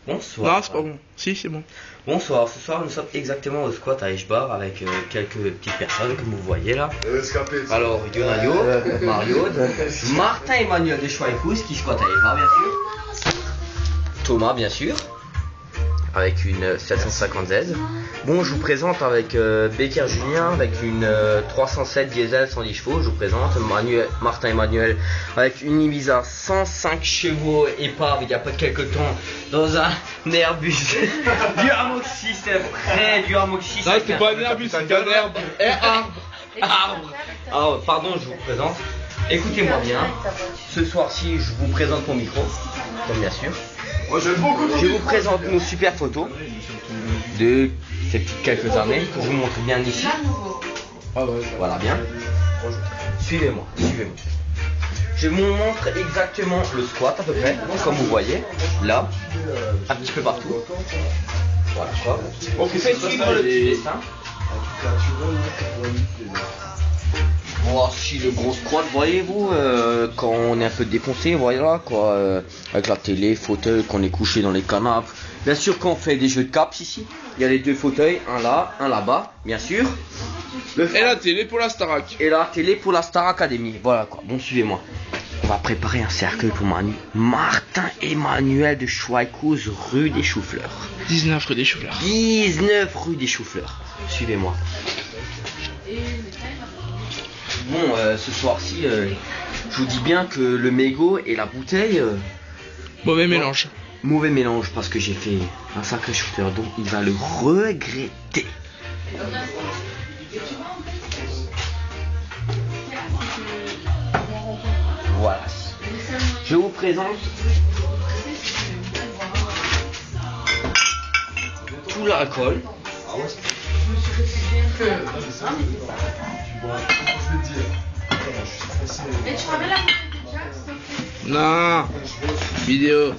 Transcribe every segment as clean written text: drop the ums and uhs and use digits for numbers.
Bonsoir. Non, c'est pas bon. Si, c'est bon. Bonsoir, ce soir nous sommes exactement au squat à Eshbar avec quelques petites personnes comme vous voyez là. Alors, Yonayo, Mario, Martin Emmanuel de Schweikous qui squatte à Eshbar bien sûr. Thomas bien sûr, avec une 750Z. Bon, je vous présente avec Becker Julien avec une 307 diesel 110 chevaux. Je vous présente Martin Emmanuel avec une Ibiza 105 chevaux épave il y a pas quelques temps dans un Airbus du Amoxy, c'est vrai, du Amoxy. Non, c'était pas un Airbus, c'était un herbe. Arbre. Alors, pardon, je vous présente. Écoutez-moi bien. Ce soir-ci, je vous présente mon micro, comme bien sûr. Je vous présente nos super photos de ces petites quelques années que je vous montre bien ici. Voilà bien. Suivez-moi, suivez-moi. Je vous montre exactement le squat à peu près, comme vous voyez, là, un petit peu partout. Voilà quoi. On fait suivre le petit dessin. Voici le gros squat, voyez-vous, quand on est un peu défoncé, voilà quoi, avec la télé, fauteuil, qu'on est couché dans les canapes. Bien sûr quand on fait des jeux de caps ici, il y a les deux fauteuils, un là, un là-bas, bien sûr. Et la télé pour la Starac. Et la télé pour la Star Academy, voilà quoi, bon suivez-moi. On va préparer un cercueil pour Martin Emmanuel de Schweikous, rue des Choux-Fleurs. 19 rue des Choux-Fleurs. 19 rue des Choux-Fleurs, suivez-moi. Bon, ce soir-ci, je vous dis bien que le mégot et la bouteille... Mauvais mélange. Mauvais mélange, parce que j'ai fait un sacré shooter, donc il va le regretter. Voilà. Je vous présente tout l'alcool. Non. Vidéo.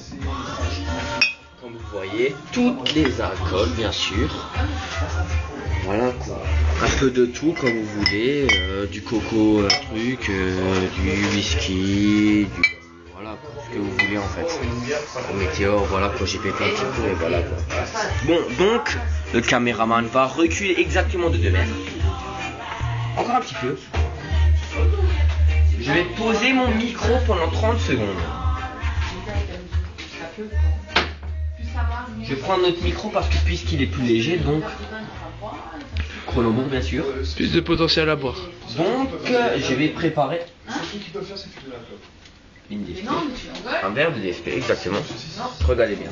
Comme vous voyez, toutes les alcools, bien sûr. Voilà quoi. Un peu de tout comme vous voulez. Du coco, du whisky, voilà quoi, ce que vous voulez en fait. Au météore, voilà quoi, j'ai pété un petit peu et voilà quoi. Bon, donc, le caméraman va reculer exactement de 2 mètres. Encore un petit peu. Je vais poser mon micro pendant 30 secondes. Je vais prendre notre micro parce que puisqu'il est plus léger, donc chronobourg bien sûr. Plus de potentiel à boire. Donc je vais préparer une DSP. Un verre de DSP, exactement. Regardez bien.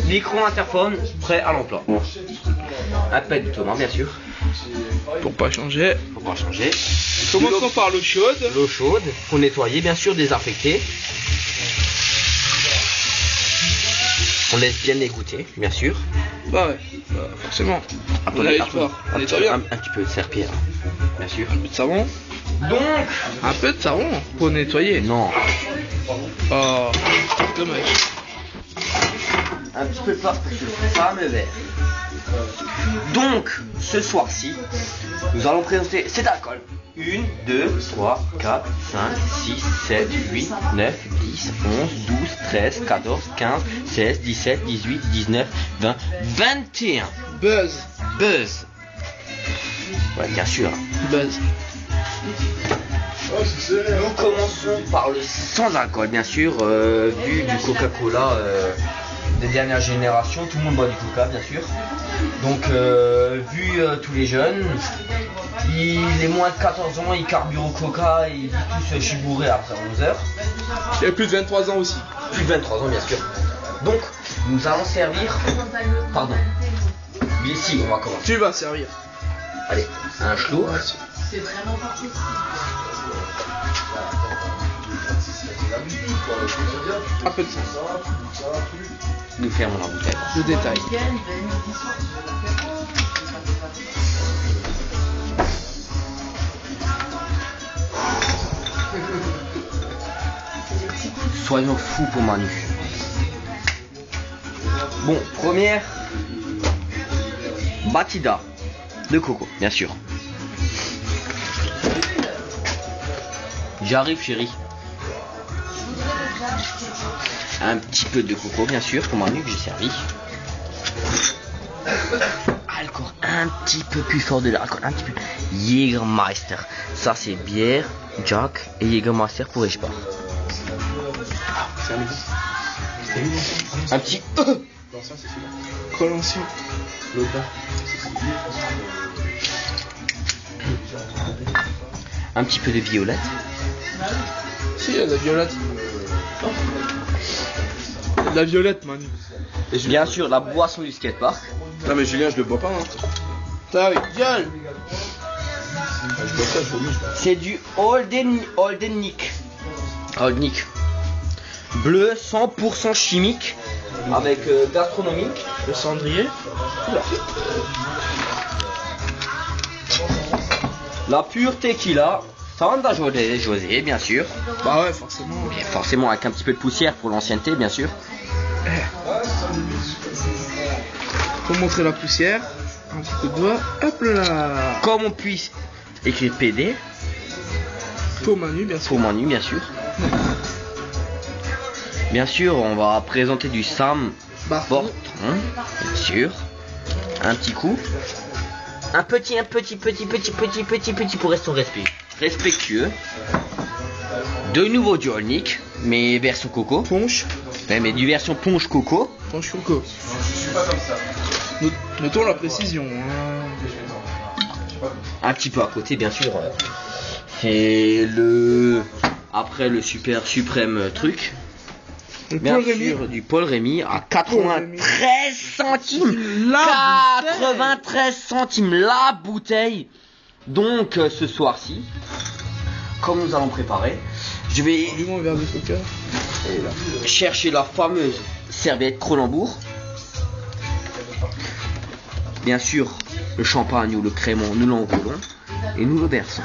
Micro interphone prêt à l'emploi. Un pet de Thomas bien sûr. Pour pas changer. Pour pas changer. Commençons par l'eau chaude. L'eau chaude pour nettoyer, bien sûr, désinfecter. On laisse bien égoutter, bien sûr. Bah ouais, forcément. Attendez, On nettoie bien. un petit peu de serpillère, bien sûr. Un peu de savon. Donc, un peu de savon pour nettoyer. Non. Oh, dommage. Un petit peu de place pour ce fameux verre. Donc, ce soir-ci, nous allons présenter cet alcool. 1, 2, 3, 4, 5, 6, 7, 8, 9, 10, 11, 12, 13, 14, 15, 16, 17, 18, 19, 20, 21. Buzz. Buzz. Ouais, bien sûr. Buzz. Nous commençons par le sans alcool, bien sûr, vu du Coca-Cola des dernières générations, tout le monde boit du Coca, bien sûr. Donc, vu tous les jeunes, les moins de 14 ans, ils carburent au Coca, ils tous chibourés après 11 heures. Il y a plus de 23 ans aussi. Plus de 23 ans, bien sûr. Donc, nous allons servir... Pardon. Mais si, on va commencer. Tu vas servir. Allez, un chlou. C'est vraiment parti. Un peu de sang. Nous fermons la bouteille. Le détail. Soyons fous pour Manu. Bon, première batida de coco, bien sûr. J'arrive, chérie. Un petit peu de coco, bien sûr, comme un nu que j'ai servi. Alcool un petit peu plus fort de l'alcool, un petit peu. Jägermeister. Ça, c'est bière, Jack et Jägermeister pour Eschbar. Un petit. Quoi l'ancien? Un petit peu de violette. Si, il y a de la violette. Il y a de la violette, man. Bien sûr, la boisson du skatepark. Non mais Julien, je le bois pas, hein. Ta gueule. Je bois ça, je vomis. C'est du Oldennick. Oldennick. Bleu 100% chimique avec gastronomique. Le cendrier. La pureté qu'il a, Sandra José, bien sûr. Bah ouais, forcément. Mais forcément avec un petit peu de poussière pour l'ancienneté, bien sûr. Pour montrer la poussière, un petit peu de doigt, hop là. Comme on puisse écrire PD. Pour Manu, bien sûr. Pour Manu, bien sûr. Bien sûr, on va présenter du Sam Bort, bien sûr. Un petit coup. Un petit pour rester respectueux. De nouveau du Olnick, mais version coco. Ponche. Ouais, mais du version ponche coco. Ponche coco. Je suis pas comme ça. Notons la précision. Hein. Un petit peu à côté, bien sûr. C'est le. Après le super suprême truc. Le Bien Paul sûr, Rémy. du Paul Rémy à 93 centimes. La 93 centimes la bouteille. Donc ce soir-ci, comme nous allons préparer, je vais Dis-moi un verre de coca. chercher la fameuse serviette Cronenbourg. Bien sûr, le champagne ou le crémant, nous l'enroulons et nous le versons.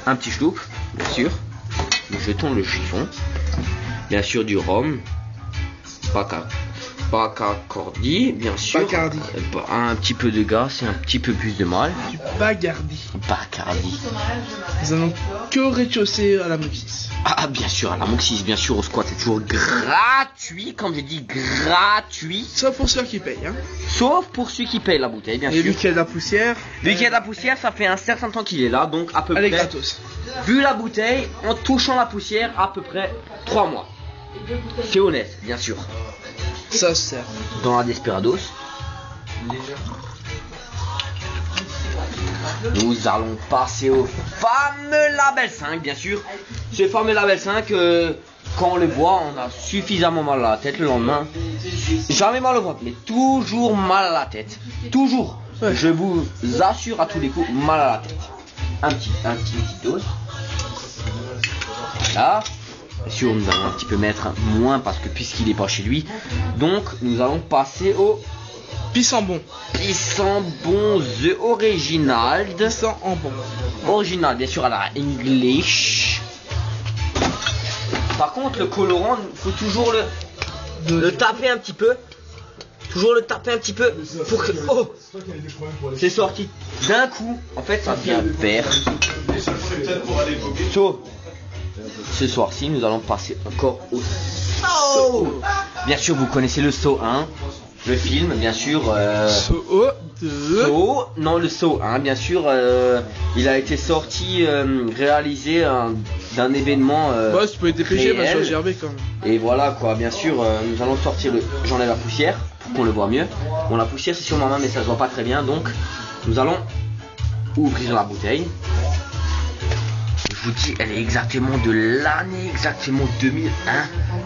Un petit schloup, bien sûr. Nous jetons le chiffon. Bien sûr du rhum. Bacardi, bien sûr. Bacardi. Un petit peu de gaz et un petit peu plus de mal. Du Bacardi. Bacardi. Nous allons que au rez-de-chaussée à la Moxis. Ah, bien sûr, à la Moxis, bien sûr, au squat, c'est toujours gratuit, comme j'ai dit, gratuit. Sauf pour ceux qui payent, hein. Sauf pour ceux qui payent la bouteille, bien Et sûr. lui qui a de la poussière. Lui qui a de la poussière, ça fait un certain temps qu'il est là, donc à peu Elle est près. gratos. Vu la bouteille, en touchant la poussière, à peu près 3 mois. C'est honnête, bien sûr. Ça se sert. Dans la Desperados. Nous allons passer au fameux label 5, bien sûr. Ce fameux label 5, quand on le boit, on a suffisamment mal à la tête le lendemain. Jamais mal au ventre, mais toujours mal à la tête. Toujours. Ouais. Je vous assure à tous les coups, mal à la tête. Un petite dose. Là. Bien sûr, nous allons un petit peu mettre moins parce que puisqu'il n'est pas chez lui. Donc, nous allons passer au Pissant bon. Pissambon The Original. Pissant en bon. Original, bien sûr, à la English. Par contre, le colorant, il faut toujours le taper un petit peu. Toujours le taper un petit peu pour que. Oh, c'est sorti d'un coup. En fait, ça devient vert. So, ce soir-ci, nous allons passer encore au Saw. Bien sûr, vous connaissez le Saw 1. Le film, bien sûr. Saw 2. Saw, non, le Saw 1, bien sûr. Il a été sorti, réalisé d'un événement. Bah, tu peux être dépêché, réel. bah, sur GRB quand même. Et voilà quoi, bien sûr, nous allons sortir le. J'enlève la poussière pour qu'on le voit mieux. Bon, la poussière c'est sur ma main, mais ça se voit pas très bien, donc nous allons ouvrir la bouteille. Je vous dis, elle est exactement de l'année, exactement 2001.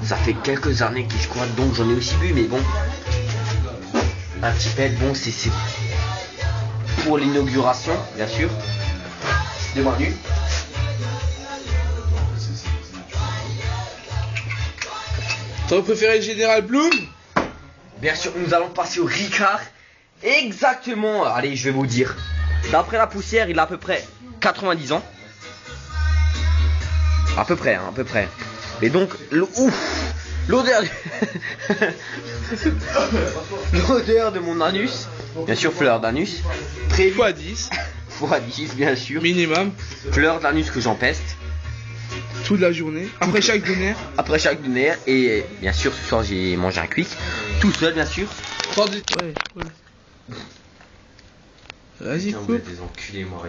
Ça fait quelques années qu'il squatte, donc j'en ai aussi bu, mais bon. Un petit peu, bon, c'est pour l'inauguration, bien sûr. De Manu. T'aurais préféré le Général Bloom? Bien sûr, nous allons passer au Ricard. Exactement, allez, je vais vous dire. D'après la poussière, il a à peu près 90 ans. À peu près, hein, à peu près. Et donc, l'odeur l'odeur de mon anus, bien sûr, fleur d'anus. Très Fois 10. Fois 10, bien sûr. Minimum. Fleur d'anus que j'empeste. Toute la journée. Après chaque dîner. Après chaque dîner. Et bien sûr, ce soir, j'ai mangé un quick. Tout seul, bien sûr. Ouais. Vas-y, coupe. Des enculés, Mario.